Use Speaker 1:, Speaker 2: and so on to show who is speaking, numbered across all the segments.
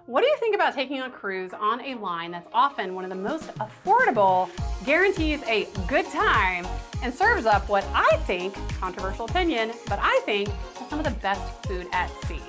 Speaker 1: What do you think about taking a cruise on a line that's often one of the most affordable, guarantees a good time, and serves up what I think, controversial opinion, but I think is some of the best food at sea?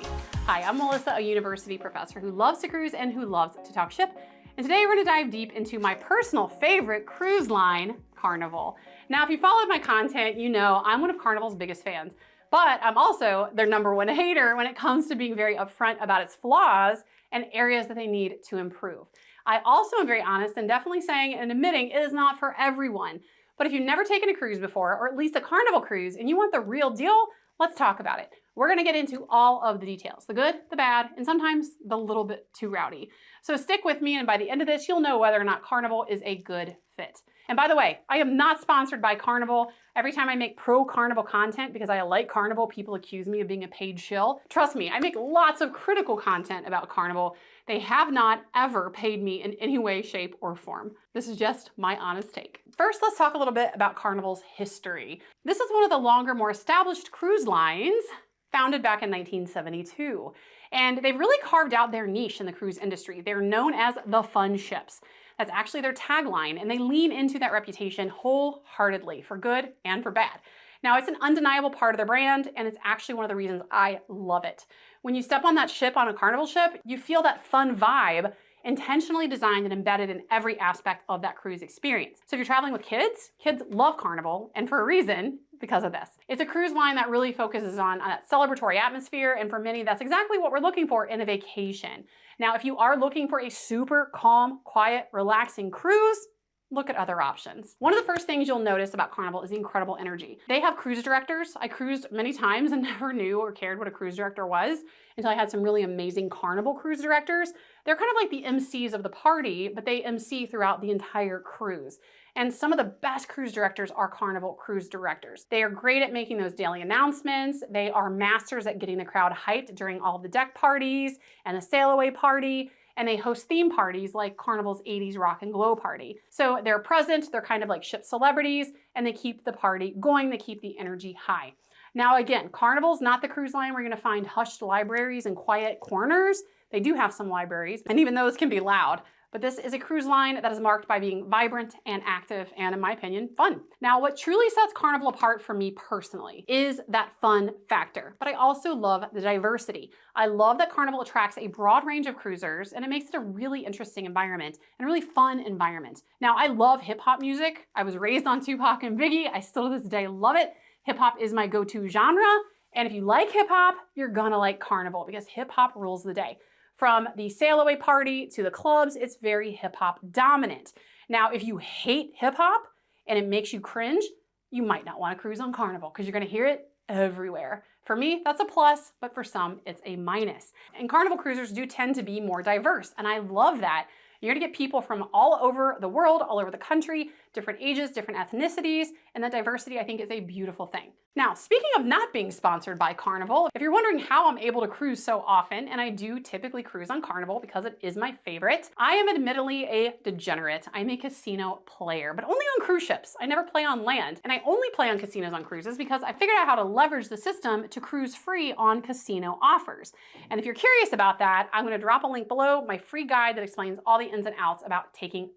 Speaker 1: Hi, I'm Melissa, a university professor who loves to cruise and who loves to talk ship. And today we're gonna dive deep into my personal favorite cruise line, Carnival. Now, if you followed my content, you know I'm one of Carnival's biggest fans, but I'm also their #1 hater when it comes to being very upfront about its flaws and areas that they need to improve. I also am very honest and definitely saying and admitting it is not for everyone. But if you've never taken a cruise before, or at least a Carnival cruise, and you want the real deal, let's talk about it. We're gonna get into all of the details, the good, the bad, and sometimes the little bit too rowdy. So stick with me, and by the end of this, you'll know whether or not Carnival is a good fit. And by the way, I am not sponsored by Carnival. Every time I make pro-Carnival content, because I like Carnival, people accuse me of being a paid shill. Trust me, I make lots of critical content about Carnival. They have not ever paid me in any way, shape, or form. This is just my honest take. First, let's talk a little bit about Carnival's history. This is one of the longer, more established cruise lines, founded back in 1972. And they've really carved out their niche in the cruise industry. They're known as the fun ships. That's actually their tagline, and they lean into that reputation wholeheartedly, for good and for bad. Now, it's an undeniable part of their brand, and it's actually one of the reasons I love it. When you step on that ship, on a Carnival ship, you feel that fun vibe, intentionally designed and embedded in every aspect of that cruise experience. So if you're traveling with kids, kids love Carnival, and for a reason, because of this. It's a cruise line that really focuses on that celebratory atmosphere, and for many, that's exactly what we're looking for in a vacation. Now, if you are looking for a super calm, quiet, relaxing cruise, look at other options. One of the first things you'll notice about Carnival is the incredible energy. They have cruise directors. I cruised many times and never knew or cared what a cruise director was until I had some really amazing Carnival cruise directors. They're kind of like the MCs of the party, but they MC throughout the entire cruise. And some of the best cruise directors are Carnival cruise directors. They are great at making those daily announcements. They are masters at getting the crowd hyped during all of the deck parties and the sail away party. And they host theme parties like Carnival's 80s Rock and Glow Party. So they're present, they're kind of like ship celebrities, and they keep the party going, they keep the energy high. Now again, Carnival's not the cruise line where you're gonna find hushed libraries and quiet corners. They do have some libraries, and even those can be loud. But this is a cruise line that is marked by being vibrant and active and, in my opinion, fun. Now, what truly sets Carnival apart for me personally is that fun factor, but I also love the diversity. I love that Carnival attracts a broad range of cruisers, and it makes it a really interesting environment and a really fun environment. Now, I love hip hop music. I was raised on Tupac and Biggie. I still to this day love it. Hip hop is my go-to genre, and if you like hip hop, you're gonna like Carnival because hip hop rules the day. From the sail away party to the clubs, it's very hip hop dominant. Now, if you hate hip hop and it makes you cringe, you might not want to cruise on Carnival because you're going to hear it everywhere. For me, that's a plus, but for some, it's a minus. And Carnival cruisers do tend to be more diverse, and I love that. You're gonna get people from all over the world, all over the country, different ages, different ethnicities, and that diversity I think is a beautiful thing. Now, speaking of not being sponsored by Carnival, if you're wondering how I'm able to cruise so often, and I do typically cruise on Carnival because it is my favorite, I am admittedly a degenerate. I'm a casino player, but only on cruise ships. I never play on land, and I only play on casinos on cruises because I figured out how to leverage the system to cruise free on casino offers. And if you're curious about that, I'm gonna drop a link below, my free guide that explains all the ins and outs about taking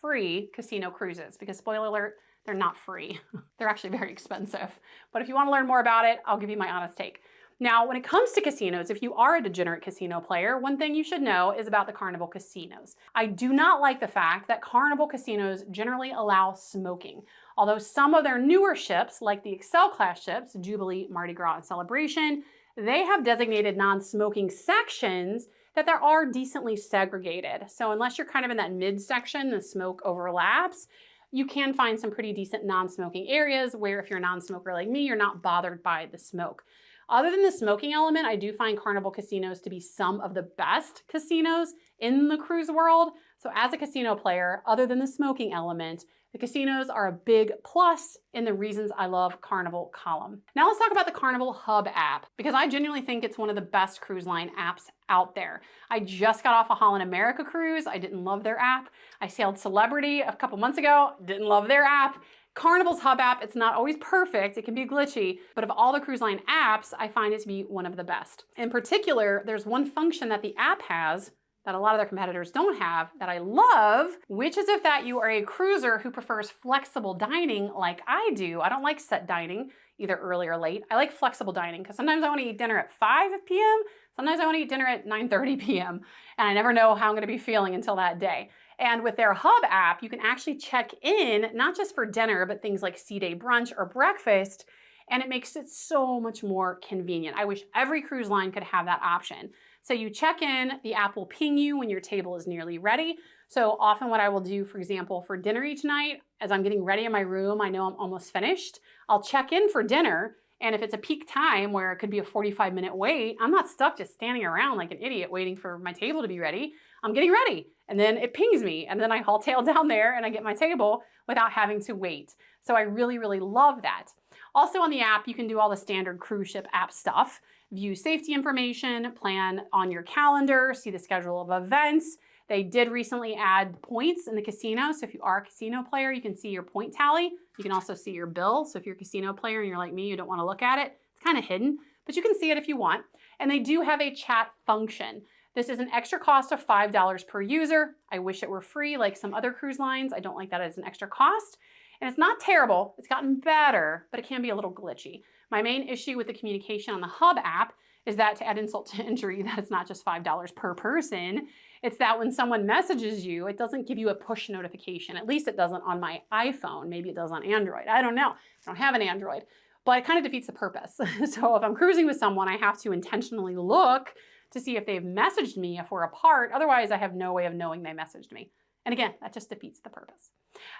Speaker 1: free casino cruises, because spoiler alert, they're not free. They're actually very expensive. But if you want to learn more about it, I'll give you my honest take. Now, when it comes to casinos, if you are a degenerate casino player, one thing you should know is about the Carnival casinos. I do not like the fact that Carnival casinos generally allow smoking. Although some of their newer ships, like the Excel class ships, Jubilee, Mardi Gras, and Celebration, they have designated non-smoking sections that there are decently segregated. So unless you're kind of in that mid-section, the smoke overlaps, you can find some pretty decent non-smoking areas where if you're a non-smoker like me, you're not bothered by the smoke. Other than the smoking element, I do find Carnival casinos to be some of the best casinos in the cruise world. So as a casino player, other than the smoking element, the casinos are a big plus in the reasons I love Carnival column. Now let's talk about the Carnival Hub app, because I genuinely think it's one of the best cruise line apps out there. I just got off a Holland America cruise. I didn't love their app. I sailed Celebrity a couple months ago, didn't love their app. Carnival's Hub app, it's not always perfect, it can be glitchy, but of all the cruise line apps, I find it to be one of the best. In particular, there's one function that the app has that a lot of their competitors don't have that I love, which is if that you are a cruiser who prefers flexible dining like I do. I don't like set dining, either early or late. I like flexible dining because sometimes I want to eat dinner at 5 p.m. Sometimes I want to eat dinner at 9:30 p.m. and I never know how I'm going to be feeling until that day. And with their Hub app, you can actually check in, not just for dinner, but things like C-Day brunch or breakfast, and it makes it so much more convenient. I wish every cruise line could have that option. So you check in, the app will ping you when your table is nearly ready. So often what I will do, for example, for dinner each night, as I'm getting ready in my room, I know I'm almost finished, I'll check in for dinner. And if it's a peak time where it could be a 45-minute wait, I'm not stuck just standing around like an idiot waiting for my table to be ready. I'm getting ready. And then it pings me. And then I haul tail down there and I get my table without having to wait. So I really, really love that. Also on the app, you can do all the standard cruise ship app stuff. View safety information, plan on your calendar, see the schedule of events. They did recently add points in the casino. So if you are a casino player, you can see your point tally. You can also see your bill. So if you're a casino player and you're like me, you don't want to look at it, it's kind of hidden, but you can see it if you want. And they do have a chat function. This is an extra cost of $5 per user. I wish it were free like some other cruise lines. I don't like that as an extra cost. And it's not terrible. It's gotten better, but it can be a little glitchy. My main issue with the communication on the Hub app is that, to add insult to injury, that it's not just $5 per person. It's that when someone messages you, it doesn't give you a push notification. At least it doesn't on my iPhone. Maybe it does on Android. I don't know. I don't have an Android. But it kind of defeats the purpose. So if I'm cruising with someone, I have to intentionally look to see if they've messaged me if we're apart. Otherwise, I have no way of knowing they messaged me. And again, that just defeats the purpose.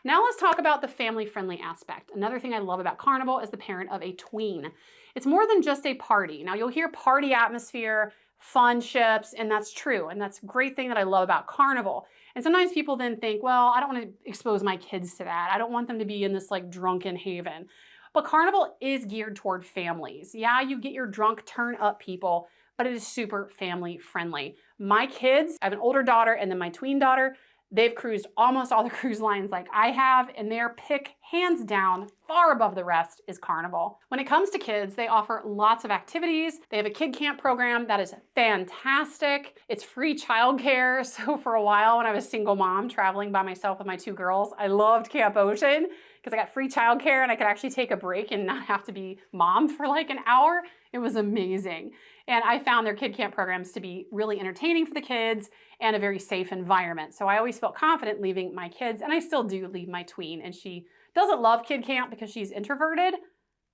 Speaker 1: Now let's talk about the family-friendly aspect. Another thing I love about Carnival is the parent of a tween. It's more than just a party. Now you'll hear party atmosphere, fun ships, and that's true. And that's a great thing that I love about Carnival. And sometimes people then think, well, I don't want to expose my kids to that. I don't want them to be in this like drunken haven. But Carnival is geared toward families. Yeah, you get your drunk turn up people, but it is super family friendly. My kids, I have an older daughter and then my tween daughter. They've cruised almost all the cruise lines like I have, and their pick, hands down, far above the rest, is Carnival. When it comes to kids, they offer lots of activities. They have a kid camp program that is fantastic. It's free childcare. So for a while, when I was a single mom traveling by myself with my 2 girls, I loved Camp Ocean because I got free childcare and I could actually take a break and not have to be mom for like an hour. It was amazing. And I found their kid camp programs to be really entertaining for the kids and a very safe environment. So I always felt confident leaving my kids, and I still do leave my tween. And she doesn't love kid camp because she's introverted,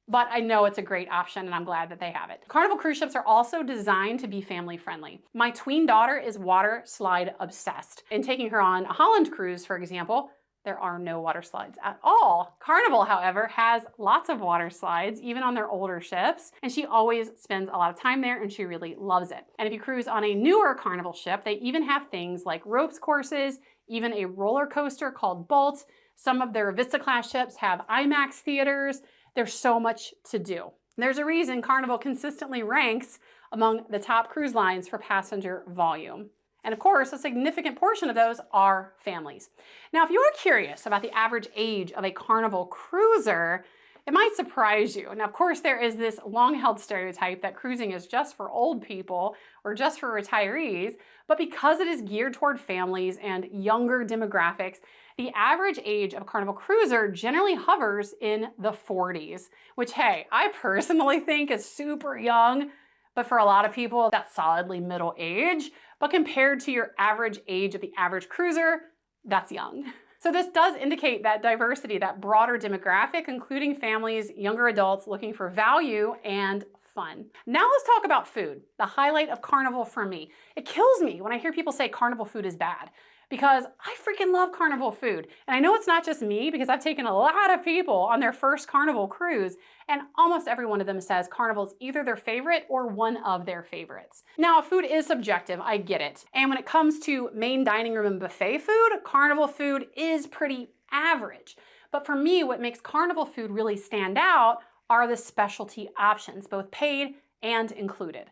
Speaker 1: but I know it's a great option and I'm glad that they have it. Carnival cruise ships are also designed to be family friendly. My tween daughter is water slide obsessed. In taking her on a Holland cruise, for example, there are no water slides at all. Carnival, however, has lots of water slides, even on their older ships, and she always spends a lot of time there and she really loves it. And if you cruise on a newer Carnival ship, they even have things like ropes courses, even a roller coaster called Bolt. Some of their Vista class ships have IMAX theaters. There's so much to do. There's a reason Carnival consistently ranks among the top cruise lines for passenger volume. And of course, a significant portion of those are families. Now, if you are curious about the average age of a Carnival cruiser, it might surprise you. Now, of course, there is this long-held stereotype that cruising is just for old people or just for retirees, but because it is geared toward families and younger demographics, the average age of a Carnival cruiser generally hovers in the 40s, which, hey, I personally think is super young, but for a lot of people, that's solidly middle age. But compared to your average age of the average cruiser, that's young. So this does indicate that diversity, that broader demographic, including families, younger adults looking for value and fun. Now let's talk about food, the highlight of Carnival for me. It kills me when I hear people say Carnival food is bad, because I freaking love Carnival food. And I know it's not just me, because I've taken a lot of people on their first Carnival cruise, and almost every one of them says Carnival is either their favorite or one of their favorites. Now, food is subjective, I get it. And when it comes to main dining room and buffet food, Carnival food is pretty average. But for me, what makes Carnival food really stand out are the specialty options, both paid and included.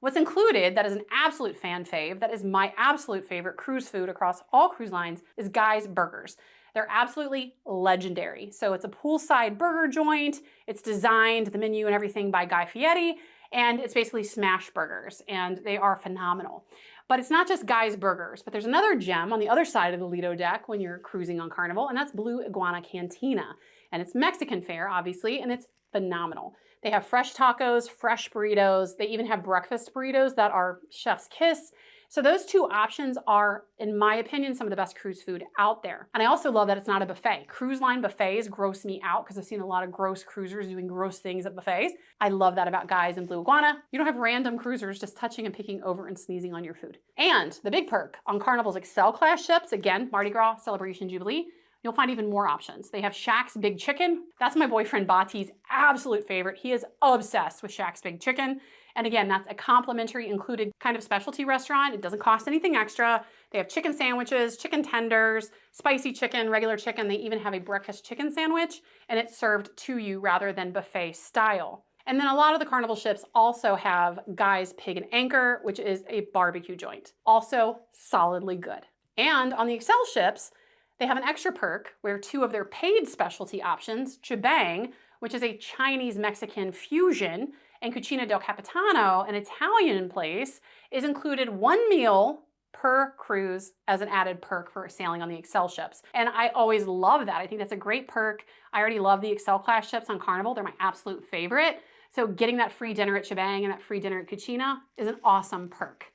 Speaker 1: What's included that is an absolute fan fave, that is my absolute favorite cruise food across all cruise lines, is Guy's Burgers. They're absolutely legendary. So it's a poolside burger joint. It's designed, the menu and everything, by Guy Fieri, and it's basically smash burgers, and they are phenomenal. But it's not just guys burgers, but there's another gem on the other side of the Lido deck when you're cruising on Carnival, and that's Blue Iguana Cantina. And it's Mexican fare, obviously, and it's phenomenal. They have fresh tacos, fresh burritos. They even have breakfast burritos that are chef's kiss. So those two options are, in my opinion, some of the best cruise food out there. And I also love that it's not a buffet. Cruise line buffets gross me out because I've seen a lot of gross cruisers doing gross things at buffets. I love that about guys in Blue Iguana. You don't have random cruisers just touching and picking over and sneezing on your food. And the big perk on Carnival's Excel class ships, again, Mardi Gras, Celebration Jubilee, you'll find even more options. They have Shaq's Big Chicken. That's my boyfriend Bati's absolute favorite. He is obsessed with Shaq's Big Chicken. And again, that's a complimentary included kind of specialty restaurant. It doesn't cost anything extra. They have chicken sandwiches, chicken tenders, spicy chicken, regular chicken. They even have a breakfast chicken sandwich, and it's served to you rather than buffet style. And then a lot of the Carnival ships also have Guy's Pig and Anchor, which is a barbecue joint. Also solidly good. And on the Excel ships, they have an extra perk where two of their paid specialty options, Chibang, which is a Chinese-Mexican fusion, and Cucina del Capitano, an Italian place, is included one meal per cruise as an added perk for sailing on the Excel ships. And I always love that. I think that's a great perk. I already love the Excel class ships on Carnival. They're my absolute favorite. So getting that free dinner at Chibang and that free dinner at Cucina is an awesome perk.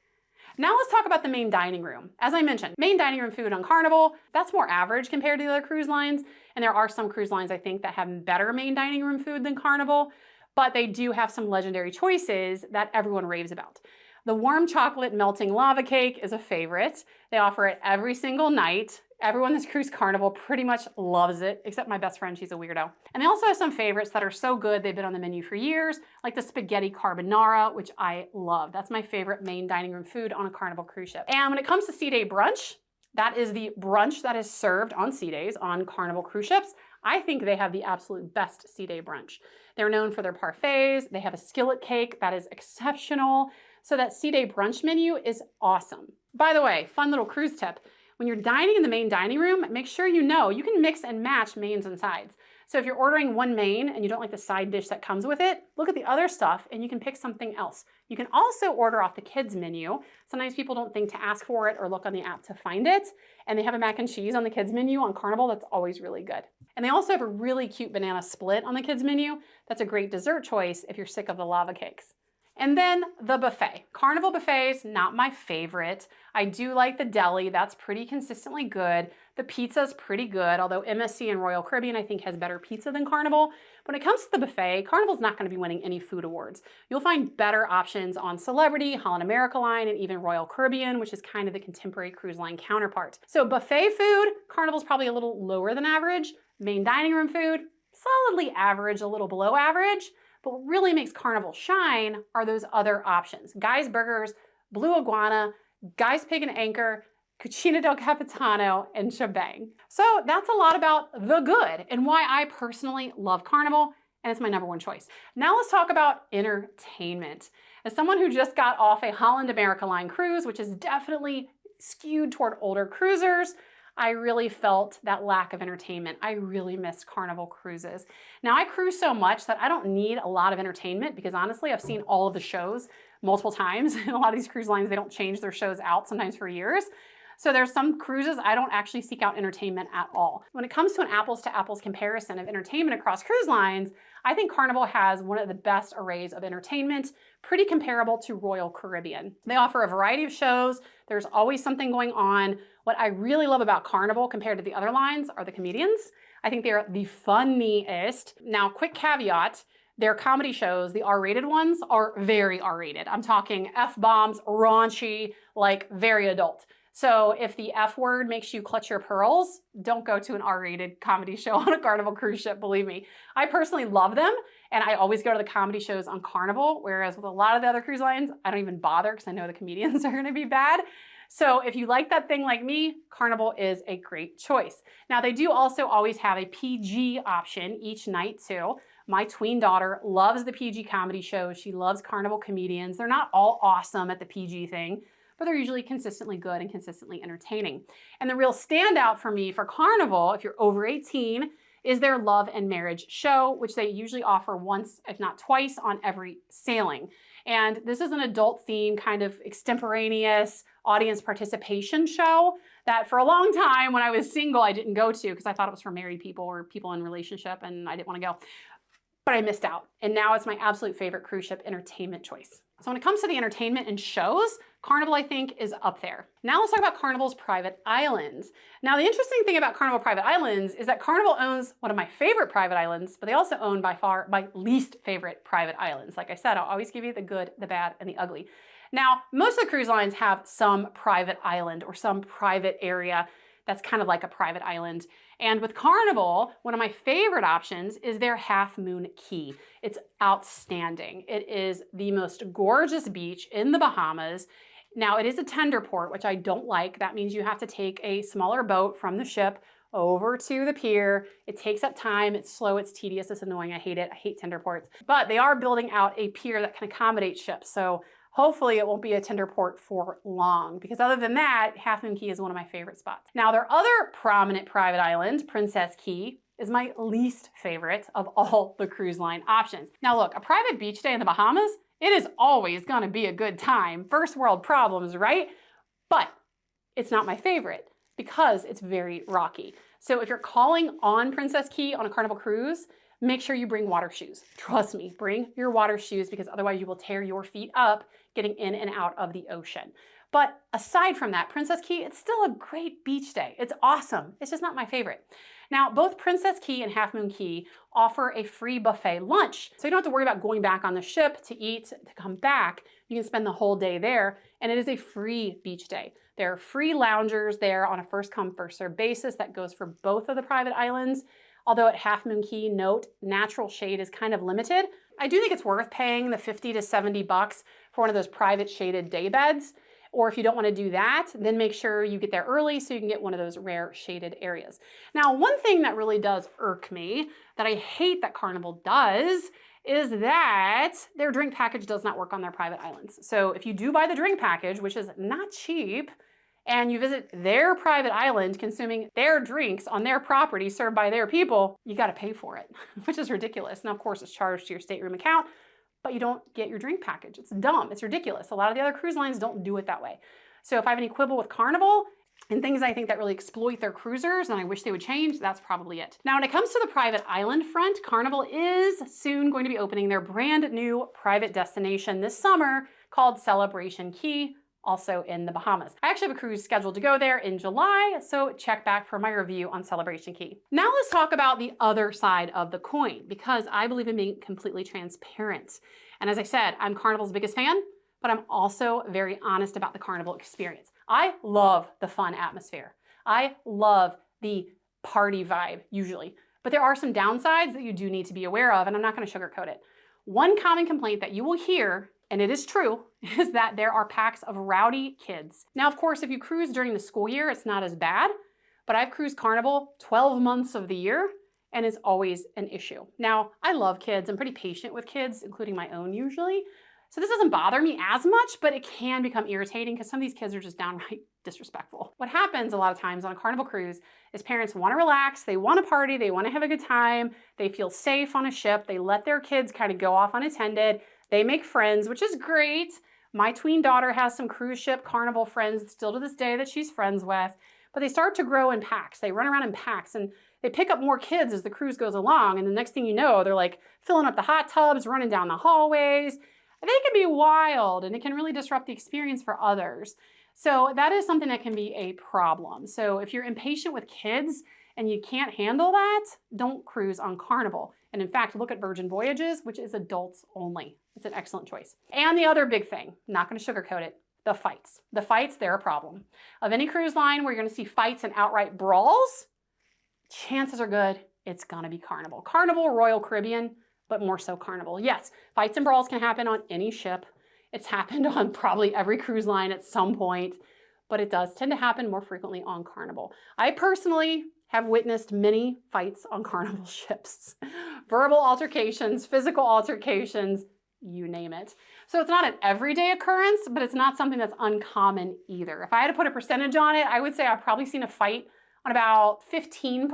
Speaker 1: Now let's talk about the main dining room. As I mentioned, main dining room food on Carnival, that's more average compared to the other cruise lines. And there are some cruise lines I think that have better main dining room food than Carnival, but they do have some legendary choices that everyone raves about. The warm chocolate melting lava cake is a favorite. They offer it every single night. Everyone that's cruised Carnival pretty much loves it, except my best friend, she's a weirdo. And they also have some favorites that are so good, they've been on the menu for years, like the spaghetti carbonara, which I love. That's my favorite main dining room food on a Carnival cruise ship. And when it comes to sea day brunch, that is the brunch that is served on sea days on Carnival cruise ships. I think they have the absolute best sea day brunch. They're known for their parfaits. They have a skillet cake that is exceptional. So that sea day brunch menu is awesome. By the way, fun little cruise tip. When you're dining in the main dining room, make sure you know you can mix and match mains and sides. So if you're ordering one main and you don't like the side dish that comes with it, look at the other stuff and you can pick something else. You can also order off the kids menu. Sometimes people don't think to ask for it or look on the app to find it. And they have a mac and cheese on the kids menu on Carnival that's always really good. And they also have a really cute banana split on the kids menu. That's a great dessert choice if you're sick of the lava cakes. And then the buffet. Carnival buffets, not my favorite. I do like the deli, that's pretty consistently good. The pizza's pretty good, although MSC and Royal Caribbean I think has better pizza than Carnival. When it comes to the buffet, Carnival's not gonna be winning any food awards. You'll find better options on Celebrity, Holland America Line, and even Royal Caribbean, which is kind of the contemporary cruise line counterpart. So buffet food, Carnival's probably a little lower than average. Main dining room food, solidly average, a little below average. But what really makes Carnival shine are those other options. Guy's Burgers, Blue Iguana, Guy's Pig and Anchor, Cucina del Capitano, and Chibang. So that's a lot about the good and why I personally love Carnival, and it's my #1 choice. Now let's talk about entertainment. As someone who just got off a Holland America Line cruise, which is definitely skewed toward older cruisers, I really felt that lack of entertainment. I really missed Carnival cruises. Now I cruise so much that I don't need a lot of entertainment because honestly, I've seen all of the shows multiple times. And a lot of these cruise lines, they don't change their shows out sometimes for years. So there's some cruises I don't actually seek out entertainment at all. When it comes to an apples to apples comparison of entertainment across cruise lines, I think Carnival has one of the best arrays of entertainment, pretty comparable to Royal Caribbean. They offer a variety of shows. There's always something going on. What I really love about Carnival compared to the other lines are the comedians. I think they're the funniest. Now, quick caveat, their comedy shows, the R-rated ones, are very R-rated. I'm talking F-bombs, raunchy, like very adult. So if the F word makes you clutch your pearls, don't go to an R-rated comedy show on a Carnival cruise ship, believe me. I personally love them, and I always go to the comedy shows on Carnival, whereas with a lot of the other cruise lines, I don't even bother because I know the comedians are gonna be bad. So if you like that thing like me, Carnival is a great choice. Now they do also always have a PG option each night too. My tween daughter loves the PG comedy shows. She loves Carnival comedians. They're not all awesome at the PG thing, but they're usually consistently good and consistently entertaining. And the real standout for me for Carnival, if you're over 18, is their Love and Marriage show, which they usually offer once, if not twice, on every sailing. And this is an adult theme kind of extemporaneous audience participation show that for a long time when I was single, I didn't go to because I thought it was for married people or people in relationship and I didn't want to go. But I missed out. And now it's my absolute favorite cruise ship entertainment choice. So when it comes to the entertainment and shows, Carnival, I think, is up there. Now let's talk about Carnival's private islands. Now the interesting thing about Carnival Private Islands is that Carnival owns one of my favorite private islands, but they also own by far my least favorite private islands. Like I said, I'll always give you the good, the bad, and the ugly. Now, most of the cruise lines have some private island or some private area that's kind of like a private island. And with Carnival, one of my favorite options is their Half Moon Cay. It's outstanding. It is the most gorgeous beach in the Bahamas. Now, it is a tender port, which I don't like. That means you have to take a smaller boat from the ship over to the pier. It takes up time. It's slow. It's tedious. It's annoying. I hate it. I hate tender ports. But they are building out a pier that can accommodate ships. So hopefully it won't be a tender port for long, because other than that, Half Moon Cay is one of my favorite spots. Now, their other prominent private island, Princess Cays, is my least favorite of all the cruise line options. Now look, a private beach day in the Bahamas, it is always gonna be a good time. First world problems, right? But it's not my favorite because it's very rocky. So if you're calling on Princess Cays on a Carnival cruise, make sure you bring water shoes. Trust me, bring your water shoes because otherwise you will tear your feet up getting in and out of the ocean. But aside from that, Princess Cays, it's still a great beach day. It's awesome. It's just not my favorite. Now, both Princess Cays and Half Moon Cay offer a free buffet lunch. So you don't have to worry about going back on the ship to eat, to come back. You can spend the whole day there, and it is a free beach day. There are free loungers there on a first come, first served basis. That goes for both of the private islands. Although at Half Moon Cay, note, natural shade is kind of limited. I do think it's worth paying the 50 to 70 bucks for one of those private shaded day beds. Or if you don't want to do that, then make sure you get there early so you can get one of those rare shaded areas. Now, one thing that really does irk me, that I hate that Carnival does, is that their drink package does not work on their private islands. So if you do buy the drink package, which is not cheap, and you visit their private island consuming their drinks on their property served by their people, you got to pay for it, which is ridiculous. Now, of course, it's charged to your stateroom account, but you don't get your drink package. It's dumb. It's ridiculous. A lot of the other cruise lines don't do it that way. So if I have any quibble with Carnival and things I think that really exploit their cruisers and I wish they would change, that's probably it. Now, when it comes to the private island front, Carnival is soon going to be opening their brand new private destination this summer called Celebration Cay, also in the Bahamas. I actually have a cruise scheduled to go there in July, so check back for my review on Celebration Cay. Now let's talk about the other side of the coin, because I believe in being completely transparent. And as I said, I'm Carnival's biggest fan, but I'm also very honest about the Carnival experience. I love the fun atmosphere. I love the party vibe, usually. But there are some downsides that you do need to be aware of, and I'm not going to sugarcoat it. One common complaint that you will hear, and it is true, is that there are packs of rowdy kids. Now, of course, if you cruise during the school year, it's not as bad, but I've cruised Carnival 12 months of the year, and it's always an issue. Now, I love kids. I'm pretty patient with kids, including my own usually. So this doesn't bother me as much, but it can become irritating because some of these kids are just downright disrespectful. What happens a lot of times on a Carnival cruise is parents want to relax, they want to party, they want to have a good time, they feel safe on a ship, they let their kids kind of go off unattended, they make friends, which is great. My tween daughter has some cruise ship Carnival friends still to this day that she's friends with, but they start to grow in packs. They run around in packs and they pick up more kids as the cruise goes along, and the next thing you know, they're like filling up the hot tubs, running down the hallways. They can be wild and it can really disrupt the experience for others. So that is something that can be a problem. So if you're impatient with kids and you can't handle that, don't cruise on Carnival. And in fact, look at Virgin Voyages, which is adults only. It's an excellent choice. And the other big thing, not going to sugarcoat it, the fights. The fights, they're a problem. Of any cruise line where you're going to see fights and outright brawls, chances are good it's going to be Carnival. Carnival, Royal Caribbean, but more so Carnival. Yes, fights and brawls can happen on any ship. It's happened on probably every cruise line at some point, but it does tend to happen more frequently on Carnival. I personally have witnessed many fights on Carnival ships. Verbal altercations, physical altercations, you name it. So it's not an everyday occurrence, but it's not something that's uncommon either. If I had to put a percentage on it, I would say I've probably seen a fight on about 15%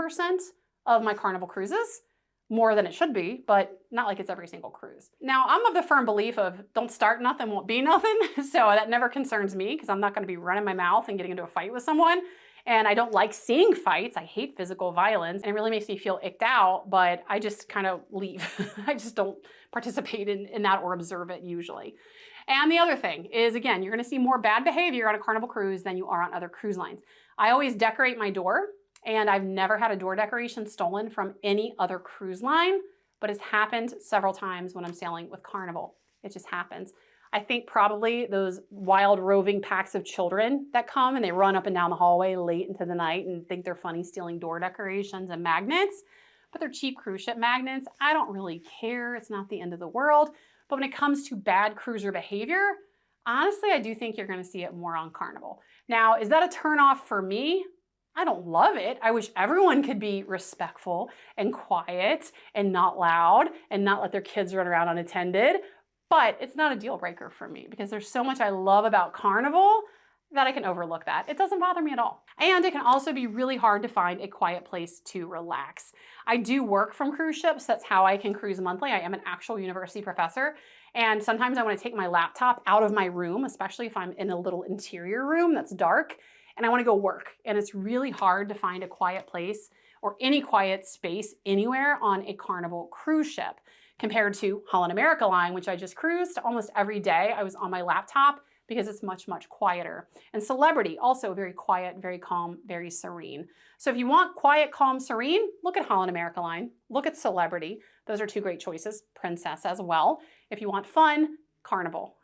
Speaker 1: of my Carnival cruises, more than it should be, but not like it's every single cruise. Now, I'm of the firm belief of don't start nothing, won't be nothing. So that never concerns me because I'm not going to be running my mouth and getting into a fight with someone. And I don't like seeing fights. I hate physical violence and it really makes me feel icked out, but I just kind of leave. I just don't participate in that or observe it usually. And the other thing is, again, you're going to see more bad behavior on a Carnival cruise than you are on other cruise lines. I always decorate my door. And I've never had a door decoration stolen from any other cruise line, but it's happened several times when I'm sailing with Carnival. It just happens. I think probably those wild roving packs of children that come and they run up and down the hallway late into the night and think they're funny stealing door decorations and magnets, but they're cheap cruise ship magnets. I don't really care. It's not the end of the world. But when it comes to bad cruiser behavior, honestly, I do think you're going to see it more on Carnival. Now, is that a turnoff for me? I don't love it. I wish everyone could be respectful and quiet and not loud and not let their kids run around unattended. But it's not a deal breaker for me because there's so much I love about Carnival that I can overlook that. It doesn't bother me at all. And it can also be really hard to find a quiet place to relax. I do work from cruise ships. That's how I can cruise monthly. I am an actual university professor. And sometimes I want to take my laptop out of my room, especially if I'm in a little interior room that's dark. And I want to go work. And it's really hard to find a quiet place or any quiet space anywhere on a Carnival cruise ship compared to Holland America Line, which I just cruised almost every day. I was on my laptop because it's much, much quieter. And Celebrity, also very quiet, very calm, very serene. So if you want quiet, calm, serene, look at Holland America Line, look at Celebrity. Those are two great choices. Princess as well. If you want fun, Carnival,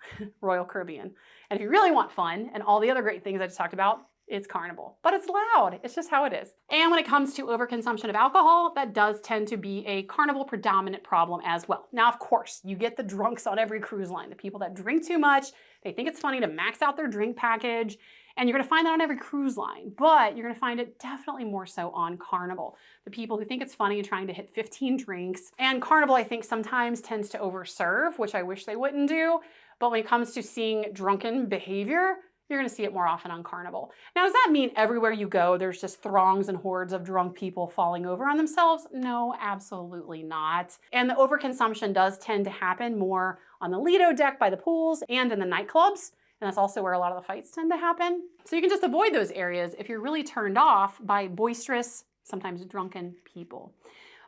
Speaker 1: Royal Caribbean. And if you really want fun and all the other great things I just talked about, it's Carnival, but it's loud. It's just how it is. And when it comes to overconsumption of alcohol, that does tend to be a Carnival predominant problem as well. Now, of course, you get the drunks on every cruise line, the people that drink too much. They think it's funny to max out their drink package, and you're gonna find that on every cruise line, but you're gonna find it definitely more so on Carnival. The people who think it's funny and trying to hit 15 drinks. And Carnival, I think, sometimes tends to overserve, which I wish they wouldn't do. But when it comes to seeing drunken behavior, you're going to see it more often on Carnival. Now, does that mean everywhere you go, there's just throngs and hordes of drunk people falling over on themselves? No, absolutely not. And the overconsumption does tend to happen more on the Lido deck by the pools and in the nightclubs. And that's also where a lot of the fights tend to happen. So you can just avoid those areas if you're really turned off by boisterous, sometimes drunken people.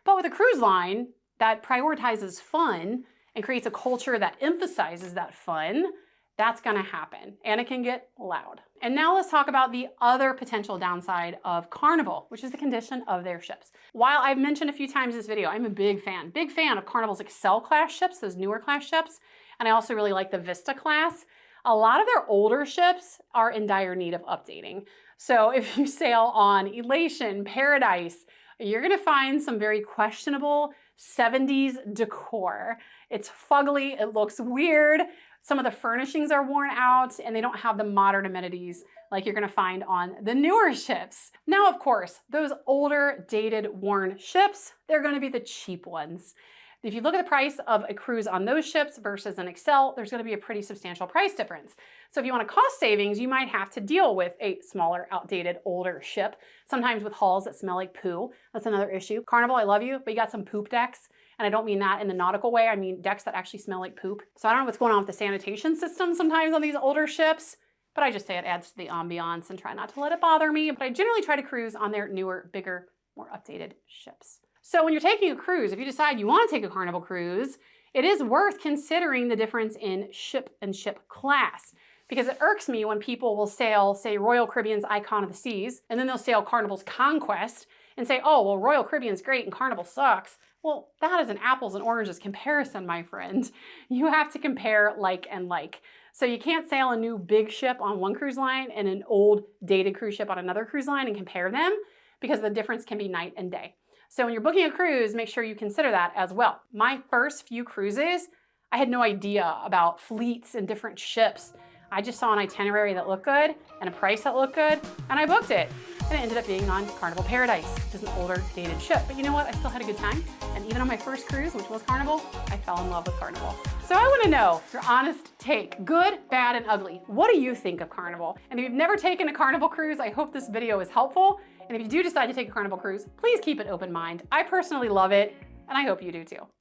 Speaker 1: But with a cruise line that prioritizes fun and creates a culture that emphasizes that fun, that's gonna happen, and it can get loud. And now let's talk about the other potential downside of Carnival, which is the condition of their ships. While I've mentioned a few times in this video, I'm a big fan of Carnival's Excel class ships, those newer class ships, and I also really like the Vista class. A lot of their older ships are in dire need of updating. So if you sail on Elation, Paradise, you're gonna find some very questionable 70s decor. It's fugly, it looks weird. Some of the furnishings are worn out and they don't have the modern amenities like you're gonna find on the newer ships. Now, of course, those older, dated, worn ships, they're gonna be the cheap ones. If you look at the price of a cruise on those ships versus an Excel, there's gonna be a pretty substantial price difference. So if you want a cost savings, you might have to deal with a smaller, outdated, older ship, sometimes with hulls that smell like poo. That's another issue. Carnival, I love you, but you got some poop decks. And I don't mean that in the nautical way, I mean decks that actually smell like poop. So I don't know what's going on with the sanitation system sometimes on these older ships, but I just say it adds to the ambiance and try not to let it bother me. But I generally try to cruise on their newer, bigger, more updated ships. So when you're taking a cruise, if you decide you want to take a Carnival cruise, it is worth considering the difference in ship and ship class. Because it irks me when people will sail, say, Royal Caribbean's Icon of the Seas, and then they'll sail Carnival's Conquest and say, oh, well, Royal Caribbean's great and Carnival sucks. Well, that is an apples and oranges comparison, my friend. You have to compare like and like. So you can't sail a new big ship on one cruise line and an old dated cruise ship on another cruise line and compare them because the difference can be night and day. So when you're booking a cruise, make sure you consider that as well. My first few cruises, I had no idea about fleets and different ships. I just saw an itinerary that looked good and a price that looked good, and I booked it. And it ended up being on Carnival Paradise, which is an older, dated ship. But you know what? I still had a good time. And even on my first cruise, which was Carnival, I fell in love with Carnival. So I want to know your honest take, good, bad, and ugly. What do you think of Carnival? And if you've never taken a Carnival cruise, I hope this video is helpful. And if you do decide to take a Carnival cruise, please keep an open mind. I personally love it. and I hope you do too.